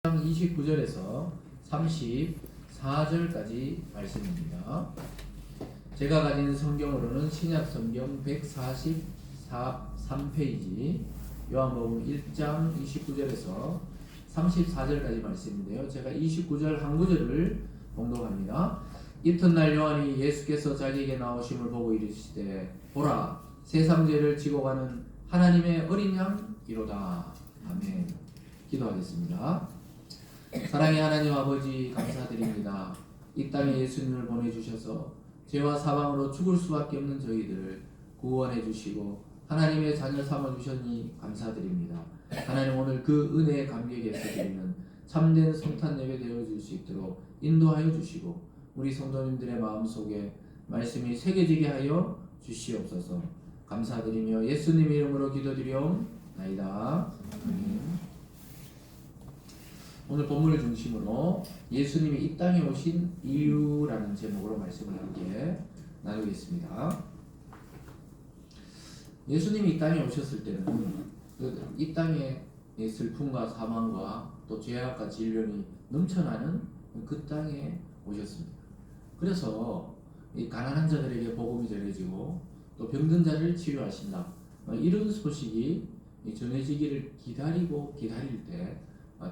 29절에서 34절까지 말씀입니다. 제가 가진 성경으로는 신약 성경 143페이지 요한복음 1장 29절에서 34절까지 말씀인데요. 제가 29절 한 구절을 봉독합니다. 이튿날 요한이 예수께서 자기에게 나오심을 보고 이르시되 보라 세상 죄를 지고 가는 하나님의 어린 양이로다. 아멘. 기도하겠습니다. 사랑의 하나님 아버지 감사드립니다. 이 땅에 예수님을 보내주셔서 죄와 사망으로 죽을 수밖에 없는 저희들을 구원해 주시고 하나님의 자녀 삼아주셨니 감사드립니다. 하나님 오늘 그 은혜의 감격에서 드리는 참된 성탄 예배 되어줄 수 있도록 인도하여 주시고 우리 성도님들의 마음속에 말씀이 새겨지게 하여 주시옵소서. 감사드리며 예수님 이름으로 기도드리옵나이다. 아멘. 오늘 본문을 중심으로 예수님이 이 땅에 오신 이유라는 제목으로 말씀을 함께 나누겠습니다. 예수님이 이 땅에 오셨을 때는 이 땅에 슬픔과 사망과 또 죄악과 질병이 넘쳐나는 그 땅에 오셨습니다. 그래서 이 가난한 자들에게 복음이 전해지고 또 병든 자를 치료하신다. 이런 소식이 전해지기를 기다리고 기다릴 때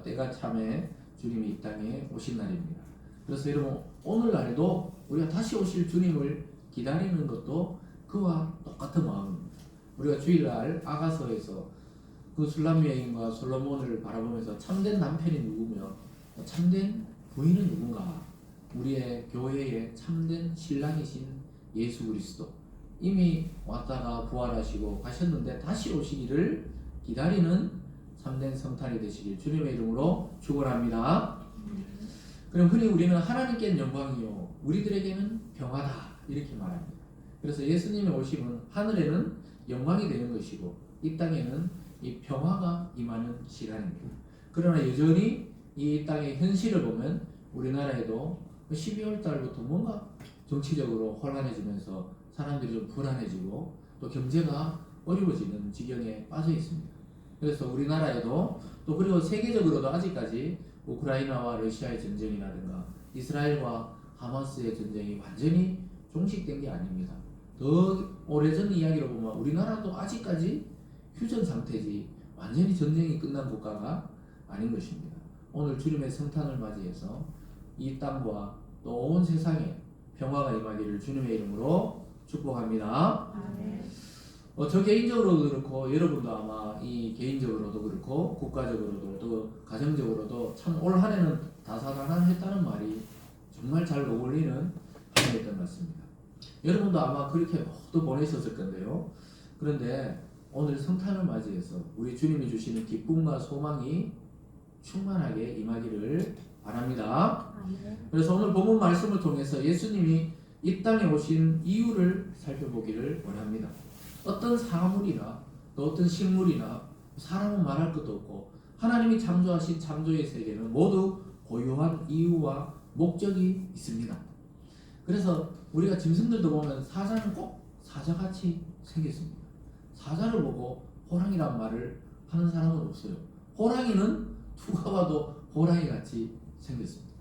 때가 참에 주님이 이 땅에 오신 날입니다. 그래서 여러분 오늘날에도 우리가 다시 오실 주님을 기다리는 것도 그와 똑같은 마음입니다. 우리가 주일날 아가서에서 그 술람 여인과 솔로몬을 바라보면서 참된 남편이 누구며 참된 부인은 누군가, 우리의 교회의 참된 신랑이신 예수 그리스도 이미 왔다가 부활하시고 가셨는데 다시 오시기를 기다리는 참된 성탄이 되시길 주님의 이름으로 축원합니다. 그럼 흔히 우리는 하나님께는 영광이요 우리들에게는 평화다 이렇게 말합니다. 그래서 예수님의 오심은 하늘에는 영광이 되는 것이고 이 땅에는 이 평화가 임하는 시간입니다. 그러나 여전히 이 땅의 현실을 보면 우리나라에도 12월 달부터 뭔가 정치적으로 혼란해지면서 사람들이 좀 불안해지고 또 경제가 어려워지는 지경에 빠져 있습니다. 그래서 우리나라에도 또 그리고 세계적으로도 아직까지 우크라이나와 러시아의 전쟁이라든가 이스라엘과 하마스의 전쟁이 완전히 종식된 게 아닙니다. 더 오래전 이야기로 보면 우리나라도 아직까지 휴전 상태지 완전히 전쟁이 끝난 국가가 아닌 것입니다. 오늘 주님의 성탄을 맞이해서 이 땅과 또 온 세상에 평화가 임하기를 주님의 이름으로 축복합니다. 아멘. 저 개인적으로도 그렇고 여러분도 아마 이 개인적으로도 그렇고 국가적으로도 또 가정적으로도 참 올 한 해는 다사다난했다는 말이 정말 잘 어울리는 한 해였던 것 같습니다. 여러분도 아마 그렇게 모두 보내셨을 건데요. 그런데 오늘 성탄을 맞이해서 우리 주님이 주시는 기쁨과 소망이 충만하게 임하기를 바랍니다. 그래서 오늘 본문 말씀을 통해서 예수님이 이 땅에 오신 이유를 살펴보기를 원합니다. 어떤 사물이나 또 어떤 식물이나 사람은 말할 것도 없고 하나님이 창조하신 창조의 세계는 모두 고유한 이유와 목적이 있습니다. 그래서 우리가 짐승들도 보면 사자는 꼭 사자같이 생겼습니다. 사자를 보고 호랑이란 말을 하는 사람은 없어요. 호랑이는 누가 봐도 호랑이같이 생겼습니다.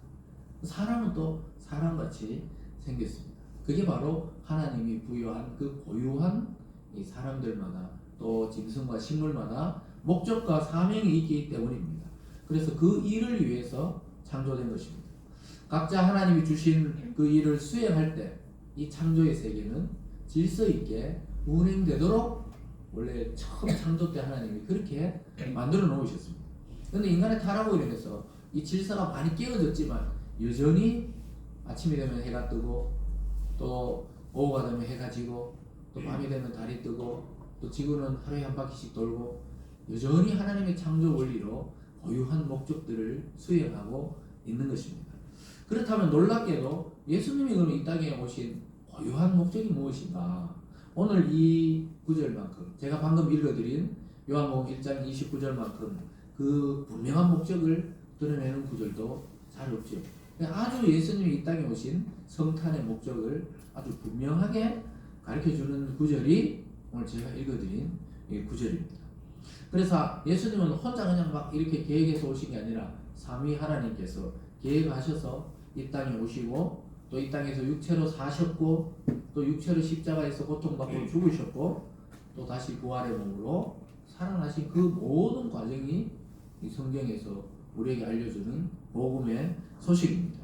사람은 또 사람같이 생겼습니다. 그게 바로 하나님이 부여한 그 고유한 이 사람들마다 또 짐승과 식물마다 목적과 사명이 있기 때문입니다. 그래서 그 일을 위해서 창조된 것입니다. 각자 하나님이 주신 그 일을 수행할 때 이 창조의 세계는 질서 있게 운행되도록 원래 처음 창조 때 하나님이 그렇게 만들어 놓으셨습니다. 그런데 인간의 타락으로 인해서 이 질서가 많이 깨어졌지만 여전히 아침이 되면 해가 뜨고 또 오후가 되면 해가 지고 또 밤이 되면 달이 뜨고 또 지구는 하루에 한 바퀴씩 돌고 여전히 하나님의 창조 원리로 고유한 목적들을 수행하고 있는 것입니다. 그렇다면 놀랍게도 예수님이 그럼 이 땅에 오신 고유한 목적이 무엇인가? 오늘 이 구절만큼 제가 방금 읽어드린 요한복음 1장 29절만큼 그 분명한 목적을 드러내는 구절도 잘 없죠. 아주 예수님이 이 땅에 오신 성탄의 목적을 아주 분명하게 가르쳐주는 구절이 오늘 제가 읽어드린 이 구절입니다. 그래서 예수님은 혼자 그냥 막 이렇게 계획해서 오신 게 아니라 삼위 하나님께서 계획하셔서 이 땅에 오시고 또 이 땅에서 육체로 사셨고 또 육체로 십자가에서 고통받고 죽으셨고 또 다시 부활의 몸으로 살아나신 그 모든 과정이 이 성경에서 우리에게 알려주는 복음의 소식입니다.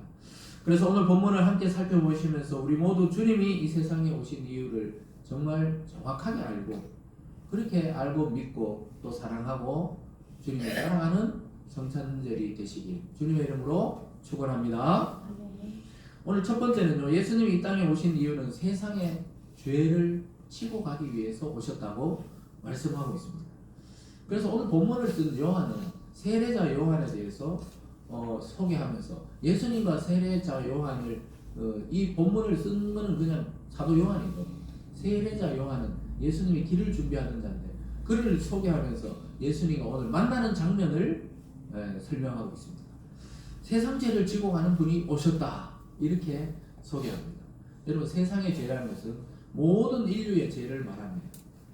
그래서 오늘 본문을 함께 살펴보시면서 우리 모두 주님이 이 세상에 오신 이유를 정말 정확하게 알고 그렇게 알고 믿고 또 사랑하고 주님을 따라가는 성찬절이 되시길 주님의 이름으로 축원합니다. 오늘 첫 번째는요, 예수님이 이 땅에 오신 이유는 세상의 죄를 치고 가기 위해서 오셨다고 말씀하고 있습니다. 그래서 오늘 본문을 쓴 요한은 세례자 요한에 대해서 소개하면서 예수님과 세례자 요한을 이 본문을 쓴 거는 그냥 사도 요한이고 세례자 요한은 예수님이 길을 준비하는 자인데 그를 소개하면서 예수님과 오늘 만나는 장면을 설명하고 있습니다. 세상 죄를 지고 가는 분이 오셨다 이렇게 소개합니다. 여러분 세상의 죄라는 것은 모든 인류의 죄를 말합니다.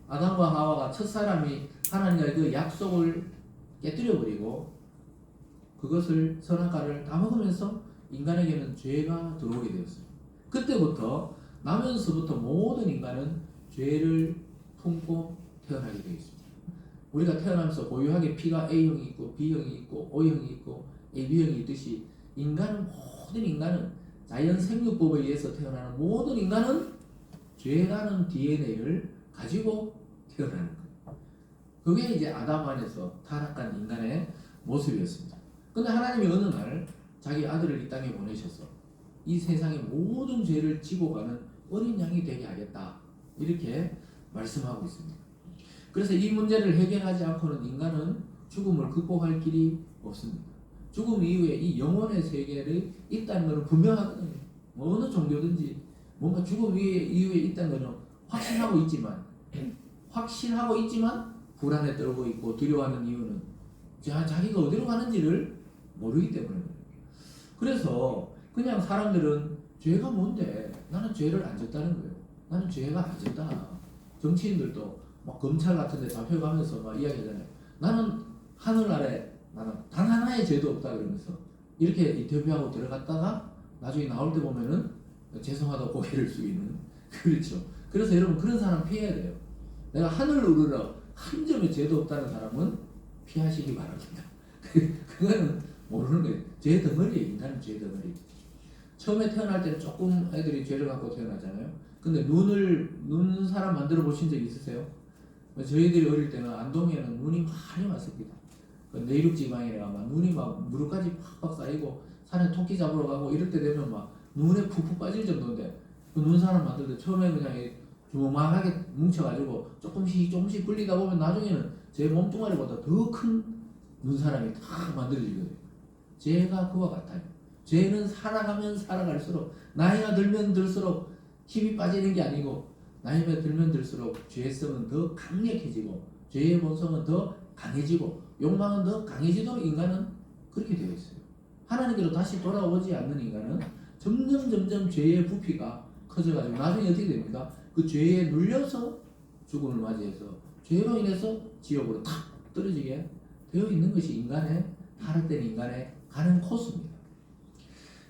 아담과 하와가 첫사람이 하나님과의 그 약속을 깨뜨려버리고 그것을 선악과를 다 먹으면서 인간에게는 죄가 들어오게 되었어요. 그때부터 나면서부터 모든 인간은 죄를 품고 태어나게 되어 있습니다. 우리가 태어나면서 고유하게 피가 A형이 있고 B형이 있고 O형이 있고 AB형이 있듯이 모든 인간은 자연 생육법에 의해서 태어나는 모든 인간은 죄라는 DNA를 가지고 태어나는 거예요. 그게 이제 아담 안에서 타락한 인간의 모습이었습니다. 근데 하나님이 어느 날 자기 아들을 이 땅에 보내셔서 이 세상의 모든 죄를 지고 가는 어린 양이 되게 하겠다 이렇게 말씀하고 있습니다. 그래서 이 문제를 해결하지 않고는 인간은 죽음을 극복할 길이 없습니다. 죽음 이후에 이 영혼의 세계를 있다는 것은 분명하거든요. 어느 종교든지 뭔가 죽음 이후에 있다는 것은 확신하고 있지만 불안에 떨고 있고 두려워하는 이유는 자기가 어디로 가는지를 모르기 때문입니다. 그래서 그냥 사람들은 죄가 뭔데 나는 죄를 안 졌다는 거예요. 나는 죄가 안 졌다. 정치인들도 막 검찰 같은 데 잡혀가면서 막 이야기하잖아요. 나는 하늘 아래 나는 단 하나의 죄도 없다 그러면서 이렇게 인터뷰하고 들어갔다가 나중에 나올 때 보면은 죄송하다고 고개를 숙이는 그렇죠. 그래서 여러분 그런 사람 피해야 돼요. 내가 하늘을 우러러 한 점의 죄도 없다는 사람은 피하시기 바랍니다. 그거는 모르는 거예요. 죄 덩어리예요. 인간은 죄 덩어리. 처음에 태어날 때는 조금 애들이 죄를 갖고 태어나잖아요. 근데 눈 사람 만들어 보신 적 있으세요? 저희들이 어릴 때는 안동에는 눈이 많이 왔습니다. 내륙 지방이라 막 눈이 막 무릎까지 팍팍 쌓이고 산에 토끼 잡으러 가고 이럴 때 되면 막 눈에 푹푹 빠질 정도인데 그 눈 사람 만들 때 처음에 그냥 조망하게 뭉쳐가지고 조금씩 굴리다 보면 나중에는 제 몸뚱아리보다 더 큰 눈사람이 다 만들어지거든요. 죄가 그와 같아요. 죄는 살아가면 살아갈수록 나이가 들면 들수록 힘이 빠지는 게 아니고 나이가 들면 들수록 죄성은 더 강력해지고 죄의 본성은 더 강해지고 욕망은 더 강해지도록 인간은 그렇게 되어 있어요. 하나님께로 다시 돌아오지 않는 인간은 점점 죄의 부피가 커져가지고 나중에 어떻게 됩니까? 그 죄에 눌려서 죽음을 맞이해서 죄로 인해서 지옥으로 탁 떨어지게 되어 있는 것이 타락된 인간의 가는 코스입니다.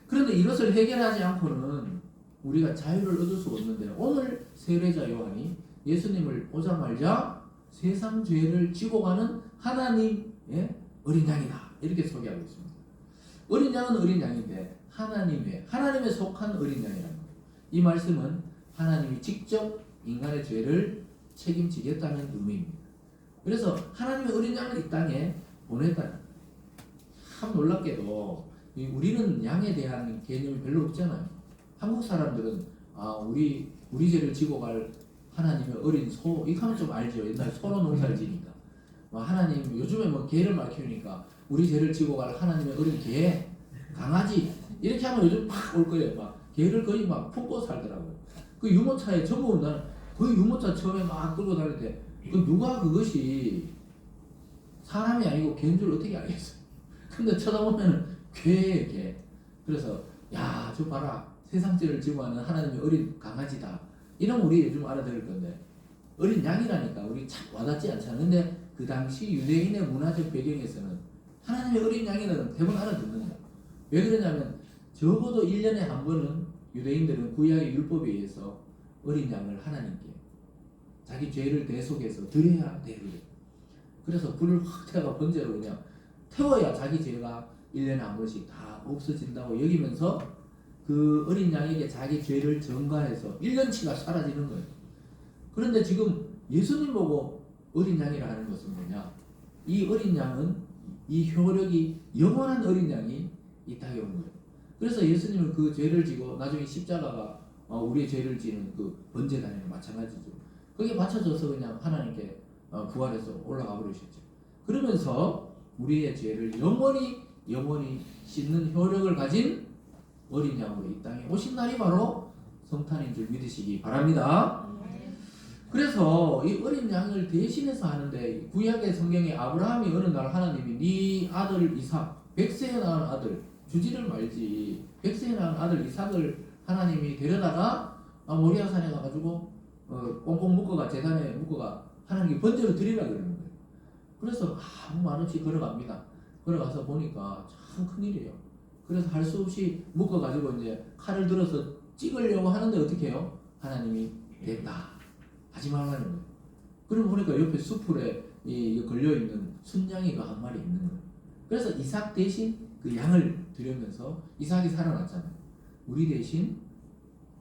그런데 이것을 해결하지 않고는 우리가 자유를 얻을 수 없는데 오늘 세례자 요한이 예수님을 오자마자 세상 죄를 지고 가는 하나님의 어린 양이다 이렇게 소개하고 있습니다. 어린 양은 어린 양인데 하나님에 속한 어린 양이라는 거예요. 이 말씀은 하나님이 직접 인간의 죄를 책임지겠다는 의미입니다. 그래서 하나님의 어린 양을 이 땅에 보냈다는 거예요. 참 놀랍게도 우리는 양에 대한 개념이 별로 없잖아요. 한국 사람들은 우리 죄를 지고 갈 하나님의 어린 소 이거 하면 좀 알죠. 옛날 소로 농사를 지니까 하나님 요즘에 개를 막 키우니까 우리 죄를 지고 갈 하나님의 어린 개 강아지 이렇게 하면 요즘 막 올 거예요. 개를 거의 품고 살더라고. 그 유모차에 전부 나는 거의 유모차 처음에 막 끌고 다닐 때 누가 그것이 사람이 아니고 개인 줄 어떻게 알겠어요. 근데 쳐다보면 개. 그래서 저 봐라 세상 죄를 지고 하는 하나님의 어린 강아지다. 이런 우리 요즘 알아들을 건데 어린 양이라니까 우리 참 와닿지 않잖아요. 근데 그 당시 유대인의 문화적 배경에서는 하나님의 어린 양이는 대부분 알아듣는 거야. 왜 그러냐면 적어도 1년에 한 번은 유대인들은 구약의 율법에 의해서 어린 양을 하나님께 자기 죄를 대속해서 드려야 돼요. 그래서 불을 확 태워가 번제로 그냥 태워야 자기 죄가 1년에 한 번씩 다 없어진다고 여기면서 그 어린 양에게 자기 죄를 전가해서 1년치가 사라지는 거예요. 그런데 지금 예수님 보고 어린 양이라 하는 것은 뭐냐? 이 어린 양은 이 효력이 영원한 어린 양이 이 땅에 온 거예요. 그래서 예수님은 그 죄를 지고 나중에 십자가가 우리의 죄를 지는 그 번제단이랑 마찬가지죠. 거기에 맞춰져서 그냥 하나님께 부활해서 올라가 버리셨죠. 그러면서 우리의 죄를 영원히 씻는 효력을 가진 어린 양으로 이 땅에 오신 날이 바로 성탄인 줄 믿으시기 바랍니다. 그래서 이 어린 양을 대신해서 하는데 구약의 성경에 아브라함이 어느 날 하나님이 네 아들 이삭 100세에 낳은 아들 주지를 말지 100세에 낳은 아들 이삭을 하나님이 데려다가 모리아산에 가가지고 꽁꽁 묶어가 제단에 묶어가 하나님께 번제로 드리라 그러는 거예요. 그래서 아무 말 없이 걸어갑니다. 걸어가서 보니까 참 큰일이에요. 그래서 할 수 없이 묶어가지고 이제 칼을 들어서 찍으려고 하는데 어떻게 해요? 하나님이 됐다 하지 말라는 거예요. 그러고 보니까 옆에 수풀에 걸려있는 순양이가 한 마리 있는 거예요. 그래서 이삭 대신 그 양을 드리면서 이삭이 살아났잖아요. 우리 대신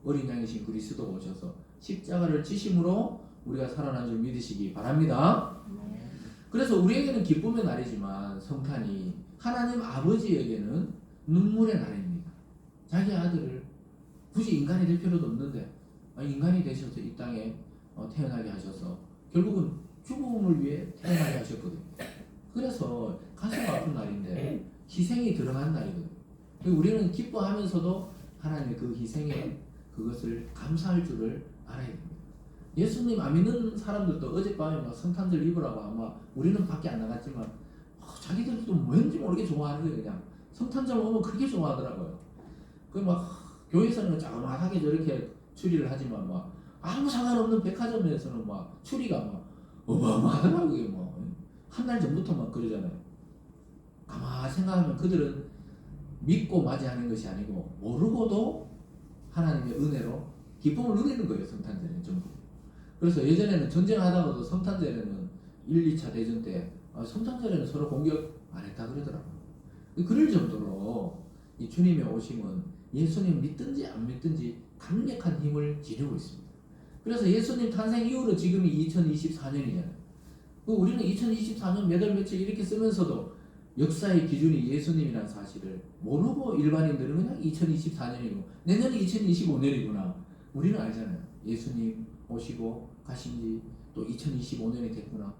어린 양이신 그리스도가 오셔서 십자가를 지심으로 우리가 살아난 줄 믿으시기 바랍니다. 그래서 우리에게는 기쁨의 날이지만 성탄이 하나님 아버지에게는 눈물의 날입니다. 자기 아들을 굳이 인간이 될 필요도 없는데 인간이 되셔서 이 땅에 태어나게 하셔서 결국은 죽음을 위해 태어나게 하셨거든요. 그래서 가슴 아픈 날인데 희생이 들어간 날이거든요. 우리는 기뻐하면서도 하나님의 그 희생에 그것을 감사할 줄을 알아야 됩니다. 예수님 안 믿는 사람들도 어젯밤에 막 성탄절 입으라고 아마 우리는 밖에 안 나갔지만 자기들도 뭔지 모르게 좋아하는 거예요. 그냥 성탄절 오면 그렇게 좋아하더라고요. 그 막 교회에서는 자그마하게 저렇게 추리를 하지만 막 아무 상관없는 백화점에서는 막 추리가 막 어마어마하더라고요. 이게 뭐 한 달 전부터 막 그러잖아요. 가만 생각하면 그들은 믿고 맞이하는 것이 아니고 모르고도 하나님의 은혜로 기쁨을 누리는 거예요. 성탄절에 전부. 그래서 예전에는 전쟁하다가도 성탄절에는 1, 2차 대전 때 성탄절에는 서로 공격 안 했다 그러더라고요. 그럴 정도로 이 주님의 오심은 예수님 믿든지 안 믿든지 강력한 힘을 지니고 있습니다. 그래서 예수님 탄생 이후로 지금이 2024년이잖아요. 우리는 2024년 몇 월 며칠 이렇게 쓰면서도 역사의 기준이 예수님이라는 사실을 모르고 일반인들은 그냥 2024년이고 내년이 2025년이구나. 우리는 알잖아요. 예수님 오시고 가신 지 또 2025년이 됐구나.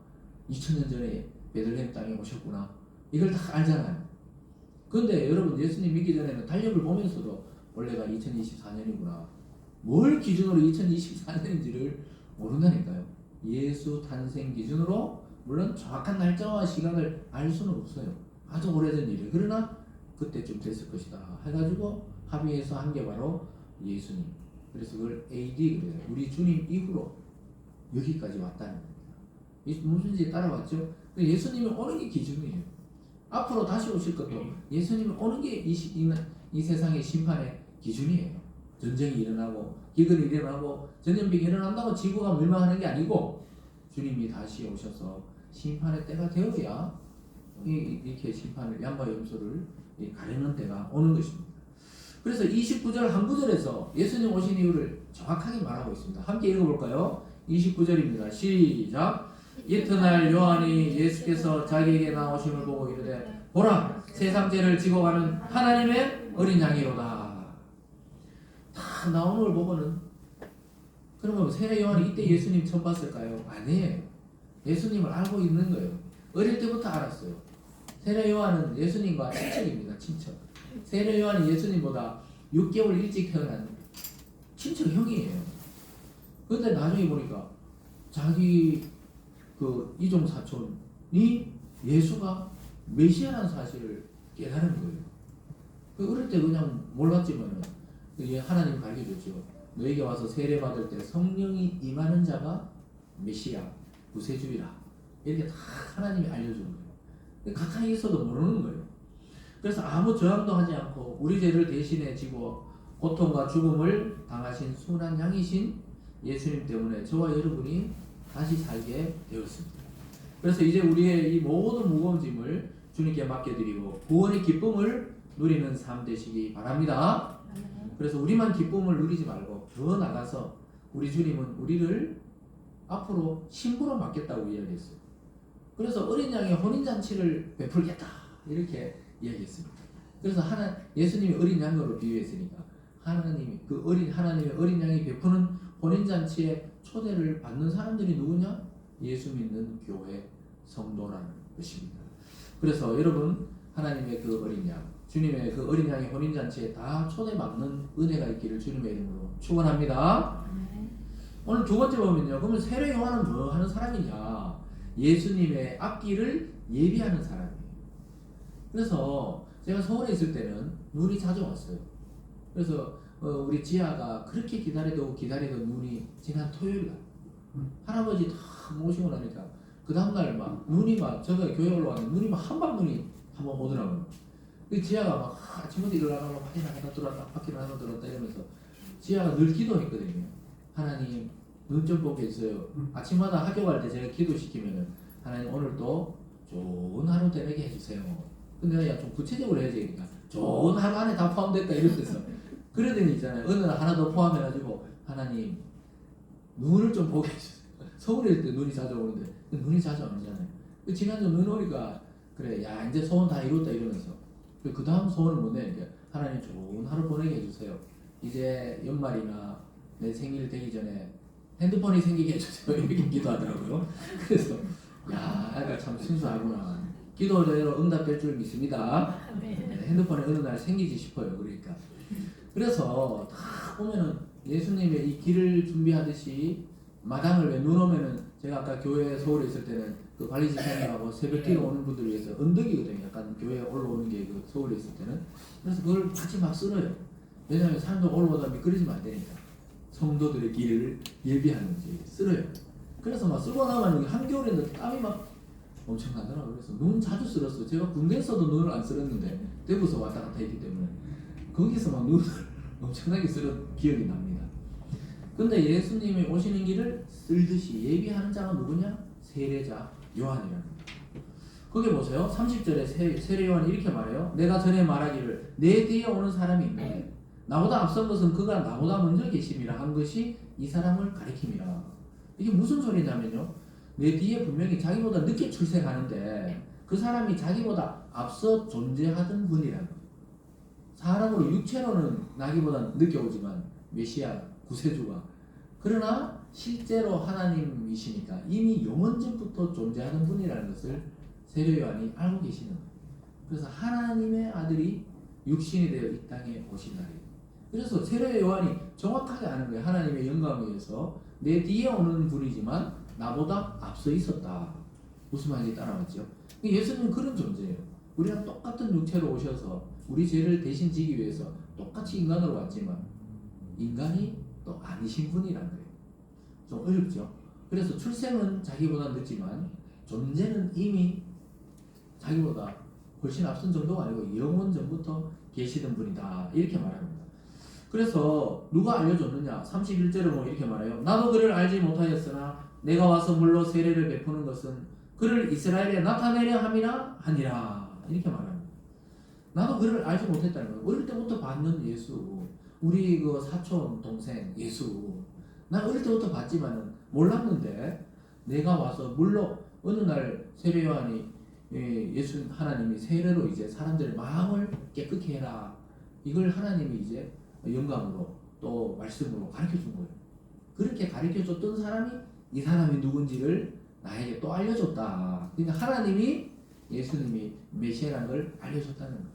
2000년 전에 베들레헴 땅에 오셨구나. 이걸 다 알잖아요. 그런데 여러분 예수님 믿기 전에는 달력을 보면서도 원래가 2024년이구나. 뭘 기준으로 2024년인지를 모른다니까요. 예수 탄생 기준으로 물론 정확한 날짜와 시간을 알 수는 없어요. 아주 오래된 일이에요. 그러나 그때쯤 됐을 것이다 해가지고 합의해서 한 게 바로 예수님. 그래서 그걸 AD 그래요. 우리 주님 이후로 여기까지 왔다는 겁니다. 무슨지 따라왔죠? 예수님이 오는 게 기준이에요. 앞으로 다시 오실 것도 예수님이 오는 게 이 세상의 심판의 기준이에요. 전쟁이 일어나고 기근이 일어나고 전염병이 일어난다고 지구가 멸망하는 게 아니고 주님이 다시 오셔서 심판의 때가 되어야 이렇게 심판을 양과 염소를 가르는 때가 오는 것입니다. 그래서 29절 한 구절에서 예수님 오신 이유를 정확하게 말하고 있습니다. 함께 읽어볼까요? 29절입니다. 시작. 이튿날 요한이 예수께서 자기에게 나오심을 보고 이르되 보라 세상 죄를 지고 가는 하나님의 어린 양이로다. 다 나오는 걸 보고는 그러면 세례 요한이 이때 예수님 처음 봤을까요? 아니에요. 예수님을 알고 있는 거예요. 어릴 때부터 알았어요. 세례 요한은 예수님과 친척입니다. 친척. 세례 요한이 예수님보다 6개월 일찍 태어난 친척 형이에요. 그런데 나중에 보니까 자기 그 이종 사촌이 예수가 메시아라는 사실을 깨달은 거예요. 그 어릴 때 그냥 몰랐지만 하나님 가르쳐줬죠. 너에게 와서 세례 받을 때 성령이 임하는 자가 메시아, 구세주이라. 이렇게 다 하나님이 알려주는 거예요. 가까이 있어도 모르는 거예요. 그래서 아무 저항도 하지 않고 우리 죄를 대신해 지고 고통과 죽음을 당하신 순한 양이신 예수님 때문에 저와 여러분이 다시 살게 되었습니다. 그래서 이제 우리의 이 모든 무거운 짐을 주님께 맡겨드리고 구원의 기쁨을 누리는 삶 되시기 바랍니다. 그래서 우리만 기쁨을 누리지 말고 더 나가서 우리 주님은 우리를 앞으로 신부로 맡겠다고 이야기했어요. 그래서 어린 양의 혼인잔치를 베풀겠다 이렇게 이야기했습니다. 그래서 예수님이 어린 양으로 비유했으니까 하나님의 어린 양이 베푸는 혼인잔치에 초대를 받는 사람들이 누구냐? 예수 믿는 교회 성도라는 것입니다. 그래서 여러분 하나님의 그 어린 양, 주님의 그 어린 양의 혼인잔치에 다 초대받는 은혜가 있기를 주님의 이름으로 축원합니다. 오늘 두 번째 보면요. 그러면 세례 요한은 뭐 하는 사람이냐? 예수님의 앞길을 예비하는 사람이에요. 그래서 제가 서울에 있을 때는 눈이 자주 왔어요. 그래서 우리 지아가 그렇게 기다리던 눈이 지난 토요일 날 할아버지 다 모시고 나니까 그 다음날 막 눈이 막 제가 교회 올라왔는데 눈이 막 한방 한번 오더라고요. 그 지아가 막 아침부터 일어나고 밖에 나갔다 들어왔다 밖에 나갔다 들어왔다 이러면서 지아가 늘 기도했거든요. 하나님 눈 좀 보게 해주세요. 아침마다 학교 갈 때 제가 기도시키면은 하나님 오늘도 좋은 하루 되게 해주세요. 근데 내가 좀 구체적으로 해야지. 그러니까 좋은 하루 안에 다 포함됐다 이랬어. 그러더니 있잖아요. 어느 날 하나 더 포함해가지고 하나님 눈을 좀 보게 해주세요. 서울에 있을 때 눈이 자주 오는데 눈이 자주 안 오잖아요. 지난주 눈 오니까 그래 야 이제 소원 다 이뤘다 이러면서 그 다음 소원을 못 내니까 하나님 좋은 하루 보내게 해주세요. 이제 연말이나 내 생일 되기 전에 핸드폰이 생기게 해주세요. 이렇게 기도하더라고요. 그래서 야 애가 참 순수하구나. 기도대로 응답될 줄 믿습니다. 핸드폰에 어느 날 생기지 싶어요. 그러니까 그래서 다 보면은 예수님의 이 길을 준비하듯이 마당을 왜 눈 오면은 제가 아까 교회 서울에 있을 때는 그 관리 집사님하고 새벽기도 오는 분들을 위해서 언덕이거든요. 약간 교회에 올라오는 게 그 서울에 있을 때는 그래서 그걸 같이 막 쓸어요. 왜냐하면 사람들 올라오다 미끄러지면 안 되니까 성도들의 길을 예비하는 게 쓸어요. 그래서 막 쓰고 나면 한겨울에는 땀이 막 엄청 나더라고요. 그래서 눈 자주 쓸었어요. 제가 군대에서도 눈을 안 쓸었는데 대구에서 왔다 갔다 했기 때문에 거기서 막 눈을 엄청나게 쓸은 기억이 납니다. 근데 예수님이 오시는 길을 쓸듯이 예비하는 자가 누구냐? 세례자 요한이라는 거예요. 거기 보세요. 30절에 세례 요한이 이렇게 말해요. 내가 전에 말하기를 내 뒤에 오는 사람이 있는데 나보다 앞선 것은 그가 나보다 먼저 계심이라 한 것이 이 사람을 가리킴이라. 이게 무슨 소리냐면요. 내 뒤에 분명히 자기보다 늦게 출생하는데 그 사람이 자기보다 앞서 존재하던 분이라는 거예요. 사람으로 육체로는 나기보다 늦게 오지만 메시아 구세주가 그러나 실제로 하나님이시니까 이미 영원전부터 존재하는 분이라는 것을 세례 요한이 알고 계시는 거예요. 그래서 하나님의 아들이 육신이 되어 이 땅에 오신 날이에요. 그래서 세례 요한이 정확하게 아는 거예요. 하나님의 영광에 의해서 내 뒤에 오는 분이지만 나보다 앞서 있었다. 무슨 말인지 따라왔죠? 예수님은 그런 존재예요. 우리랑 똑같은 육체로 오셔서 우리 죄를 대신 지기 위해서 똑같이 인간으로 왔지만 인간이 또 아니신 분이란 거예요. 좀 어렵죠? 그래서 출생은 자기보다 늦지만 존재는 이미 자기보다 훨씬 앞선 정도가 아니고 영원 전부터 계시던 분이다. 이렇게 말합니다. 그래서 누가 알려줬느냐? 31절에 보면 이렇게 말해요. 나도 그를 알지 못하였으나 내가 와서 물로 세례를 베푸는 것은 그를 이스라엘에 나타내려 함이라 하니라. 이렇게 말합니다. 나도 그를 알지 못했다는 거예요. 어릴 때부터 봤는 예수. 우리 그 사촌 동생 예수. 난 어릴 때부터 봤지만은 몰랐는데 내가 와서 물로 어느 날 세례 요한이 예수 하나님이 세례로 이제 사람들의 마음을 깨끗게 해라. 이걸 하나님이 이제 영감으로 또 말씀으로 가르쳐 준 거예요. 그렇게 가르쳐 줬던 사람이 이 사람이 누군지를 나에게 또 알려줬다. 그러니까 하나님이 예수님이 메시아라는 걸 알려줬다는 거예요.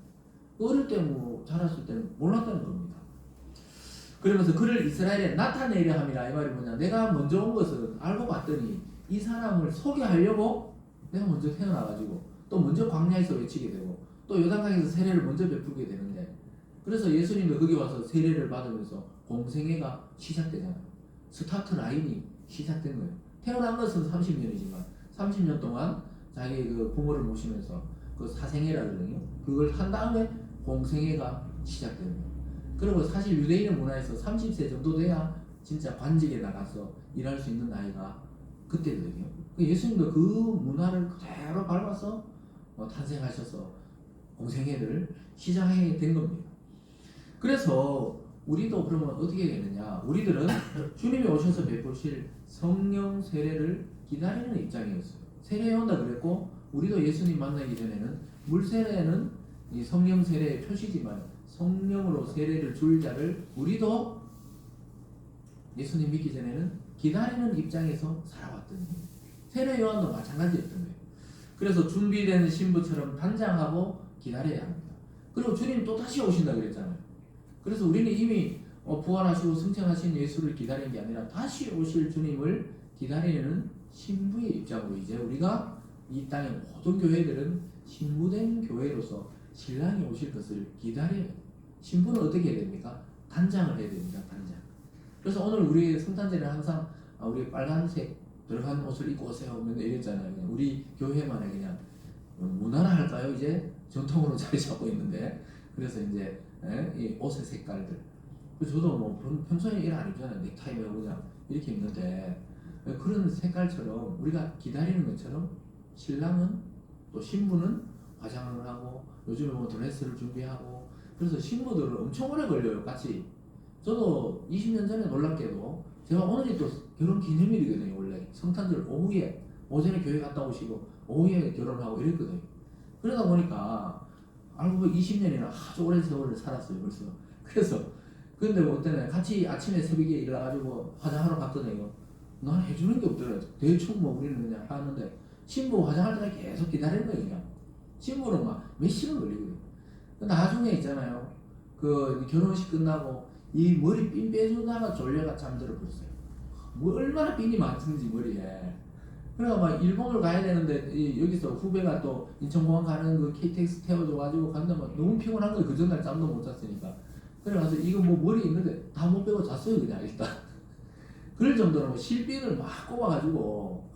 어릴 때 뭐 자랐을 때는 몰랐다는 겁니다. 그러면서 그를 이스라엘에 나타내려 함이라. 이 말이 뭐냐? 내가 먼저 온 것은 알고 봤더니 이 사람을 소개하려고 내가 먼저 태어나가지고 또 먼저 광야에서 외치게 되고 또 요단강에서 세례를 먼저 베풀게 되는데 그래서 예수님도 거기 와서 세례를 받으면서 공생애가 시작되잖아요. 스타트 라인이 시작된 거예요. 태어난 것은 30년이지만 30년 동안 자기 그 부모를 모시면서 그 사생애라거든요. 그걸 한 다음에 공생애가 시작됩니다. 그리고 사실 유대인의 문화에서 30세 정도 돼야 진짜 관직에 나가서 일할 수 있는 나이가 그때거든요. 예수님도 그 문화를 그대로 밟아서 탄생하셔서 공생애를 시작하게 된 겁니다. 그래서 우리도 그러면 어떻게 되느냐? 우리들은 주님이 오셔서 베푸실 성령 세례를 기다리는 입장이었어요. 세례에 온다 그랬고, 우리도 예수님 만나기 전에는 물 세례는 이 성령 세례의 표시지만 성령으로 세례를 줄 자를 우리도 예수님 믿기 전에는 기다리는 입장에서 살아왔던 거예요. 세례 요한도 마찬가지였던 거예요. 그래서 준비된 신부처럼 단장하고 기다려야 합니다. 그리고 주님 또 다시 오신다 그랬잖아요. 그래서 우리는 이미 부활하시고 승천하신 예수를 기다리는 게 아니라 다시 오실 주님을 기다리는 신부의 입장으로 이제 우리가 이 땅의 모든 교회들은 신부된 교회로서 신랑이 오실 것을 기다려요. 신부는 어떻게 해야 됩니까? 단장을 해야 됩니다. 단장. 그래서 오늘 우리 성탄절에 항상 우리 빨간색 들어간 옷을 입고 오세요 이랬잖아요. 그냥 우리 교회만에 그냥 문화나 할까요? 이제 전통으로 자리 잡고 있는데, 그래서 이제 이 옷의 색깔들. 저도 뭐 평소에 일 안 입잖아요. 넥타이 메고 그냥 이렇게 입는데, 그런 색깔처럼 우리가 기다리는 것처럼 신랑은 또 신부는 화장을 하고 요즘에 뭐 드레스를 준비하고, 그래서 신부들은 엄청 오래 걸려요. 같이. 저도 20년 전에 놀랍게도 제가 오늘이 또 결혼 기념일이거든요. 원래 성탄절 오후에, 오전에 교회 갔다 오시고 오후에 결혼하고 이랬거든요. 그러다 보니까 알고 보니 20년이나 아주 오랜 세월을 살았어요. 벌써. 그래서 근데 뭐 어때요? 같이 아침에 새벽에 일어나가지고 화장하러 갔거든요. 난 해주는 게 없더라고요. 대충 뭐 우리는 그냥 하는데, 신부 화장할 때까지 계속 기다리는 거예요. 그냥 신부는 막 몇 시간 걸리거든요. 나중에 있잖아요, 그 결혼식 끝나고 이 머리 핀 빼주다가 졸려가 잠들어 버렸어요. 뭐 얼마나 핀이 많든지 머리에. 그래가 막 일본을 가야 되는데 여기서 후배가 또 인천공항 가는 그 KTX 태워줘가지고 갔는데 막 너무 피곤한 거예요. 그 전날 잠도 못 잤으니까. 그래 가서 이거 뭐 머리 있는데 다 못 빼고 잤어요 그냥 일단. 그럴 정도로 뭐 실핀을 막 꼽아가지고.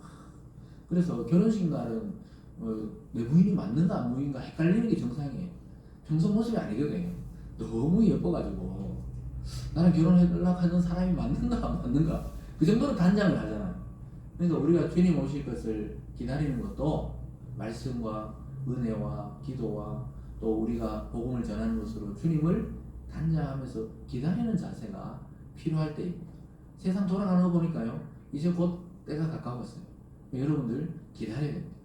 그래서 결혼식 날은 내 부인이 맞는가 안 부인가 헷갈리는 게 정상이에요. 평소 모습이 아니거든요. 너무 예뻐가지고 나는 결혼하려고 하는 사람이 맞는가 안 맞는가 그 정도로 단장을 하잖아요. 그러니까 우리가 주님 오실 것을 기다리는 것도 말씀과 은혜와 기도와 또 우리가 복음을 전하는 것으로 주님을 단장하면서 기다리는 자세가 필요할 때입니다. 세상 돌아가는 거 보니까요, 이제 곧 때가 가까웠어요. 여러분들 기다려야 됩니다.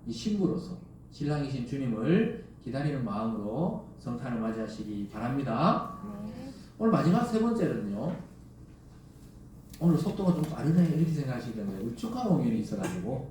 이 신부로서 신랑이신 주님을 기다리는 마음으로 성탄을 맞이하시기 바랍니다. 오늘 마지막 세 번째는요, 오늘 속도가 좀 빠르네 이렇게 생각하시겠네요. 축하 공연이 있어가지고